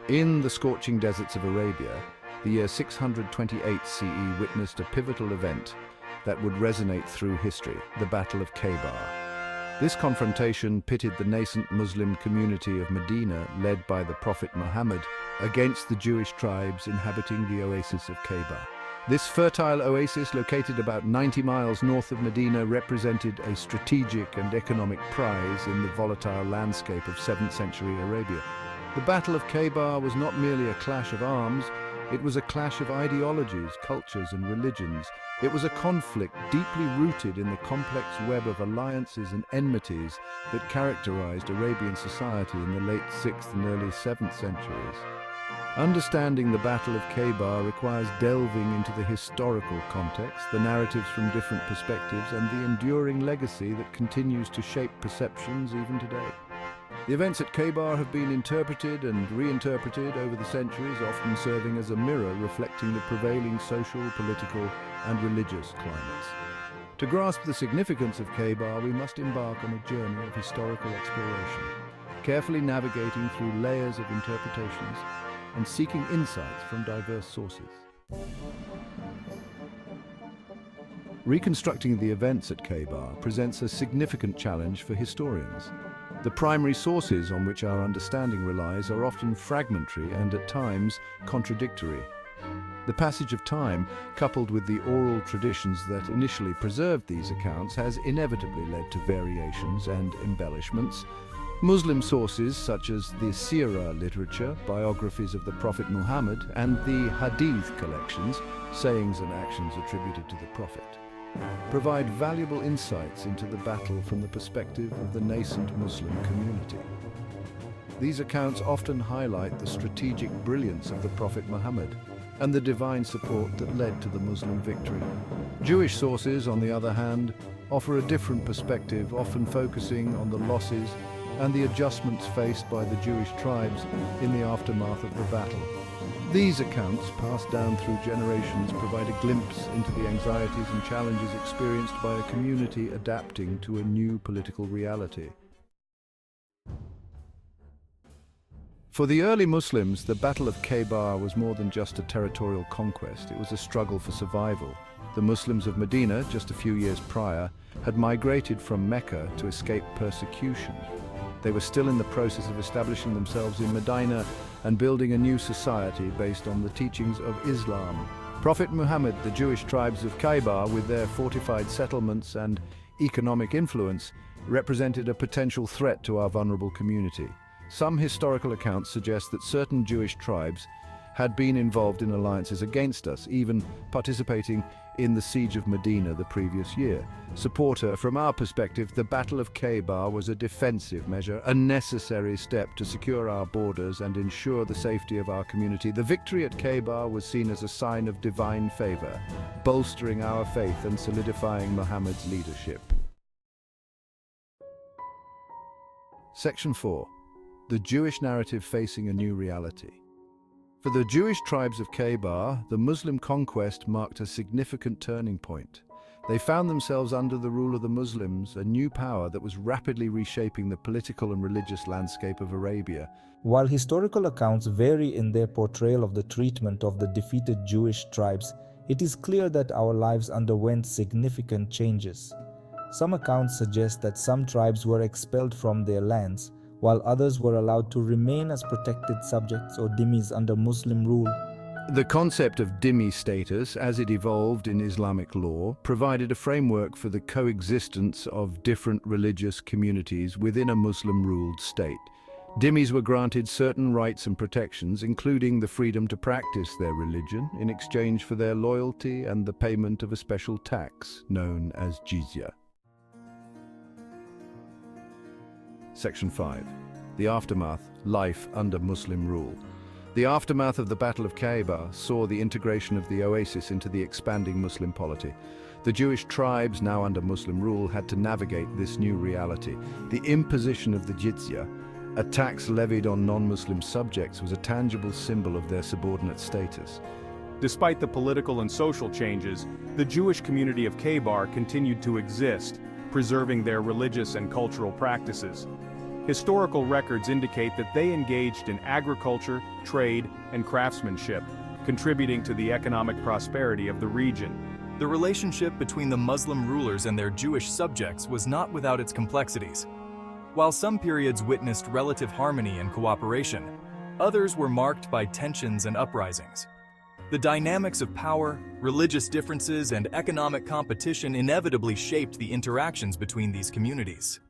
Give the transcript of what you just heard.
In the scorching deserts of Arabia, the year 628 CE witnessed a pivotal event that would resonate through history, the Battle of Khaybar. This confrontation pitted the nascent Muslim community of Medina, led by the Prophet Muhammad, against the Jewish tribes inhabiting the oasis of Khaybar. This fertile oasis, located about 90 miles north of Medina, represented a strategic and economic prize in the volatile landscape of 7th century Arabia. The Battle of Khaybar was not merely a clash of arms, it was a clash of ideologies, cultures, and religions. It was a conflict deeply rooted in the complex web of alliances and enmities that characterized Arabian society in the late 6th and early 7th centuries. Understanding the Battle of Khaybar requires delving into the historical context, the narratives from different perspectives, and the enduring legacy that continues to shape perceptions even today. The events at Khaybar have been interpreted and reinterpreted over the centuries, often serving as a mirror reflecting the prevailing social, political, and religious climates. To grasp the significance of Khaybar, we must embark on a journey of historical exploration, carefully navigating through layers of interpretations and seeking insights from diverse sources. Reconstructing the events at Khaybar presents a significant challenge for historians. The primary sources on which our understanding relies are often fragmentary and at times contradictory. The passage of time, coupled with the oral traditions that initially preserved these accounts, has inevitably led to variations and embellishments. Muslim sources such as the seerah literature, biographies of the Prophet Muhammad, and the hadith collections, sayings and actions attributed to the Prophet, provide valuable insights into the battle from the perspective of the nascent Muslim community. These accounts often highlight the strategic brilliance of the Prophet Muhammad and the divine support that led to the Muslim victory. Jewish sources, on the other hand, offer a different perspective, often focusing on the losses and the adjustments faced by the Jewish tribes in the aftermath of the battle. These accounts, passed down through generations, provide a glimpse into the anxieties and challenges experienced by a community adapting to a new political reality. For the early Muslims, the Battle of Khaybar was more than just a territorial conquest. It was a struggle for survival. The Muslims of Medina, just a few years prior, had migrated from Mecca to escape persecution. They were still in the process of establishing themselves in Medina and building a new society based on the teachings of Islam. Prophet Muhammad, the Jewish tribes of Khaybar, with their fortified settlements and economic influence, represented a potential threat to our vulnerable community. Some historical accounts suggest that certain Jewish tribes had been involved in alliances against us, even participating in the siege of Medina the previous year. From our perspective, the Battle of Khaybar was a defensive measure, a necessary step to secure our borders and ensure the safety of our community. The victory at Khaybar was seen as a sign of divine favor, bolstering our faith and solidifying Muhammad's leadership. Section 4. The Jewish narrative facing a new reality. For the Jewish tribes of Khaybar, the Muslim conquest marked a significant turning point. They found themselves under the rule of the Muslims, a new power that was rapidly reshaping the political and religious landscape of Arabia. While historical accounts vary in their portrayal of the treatment of the defeated Jewish tribes, it is clear that our lives underwent significant changes. Some accounts suggest that some tribes were expelled from their lands, while others were allowed to remain as protected subjects or dhimmis under Muslim rule. The concept of dhimmi status, as it evolved in Islamic law, provided a framework for the coexistence of different religious communities within a Muslim-ruled state. Dhimmis were granted certain rights and protections, including the freedom to practice their religion in exchange for their loyalty and the payment of a special tax known as jizya. Section 5. The aftermath, life under Muslim rule. The aftermath of the Battle of Khaybar saw the integration of the oasis into the expanding Muslim polity. The Jewish tribes, now under Muslim rule, had to navigate this new reality. The imposition of the jizya, a tax levied on non-Muslim subjects, was a tangible symbol of their subordinate status. Despite the political and social changes, the Jewish community of Khaybar continued to exist, preserving their religious and cultural practices. Historical records indicate that they engaged in agriculture, trade, and craftsmanship, contributing to the economic prosperity of the region. The relationship between the Muslim rulers and their Jewish subjects was not without its complexities. While some periods witnessed relative harmony and cooperation, others were marked by tensions and uprisings. The dynamics of power, religious differences, and economic competition inevitably shaped the interactions between these communities.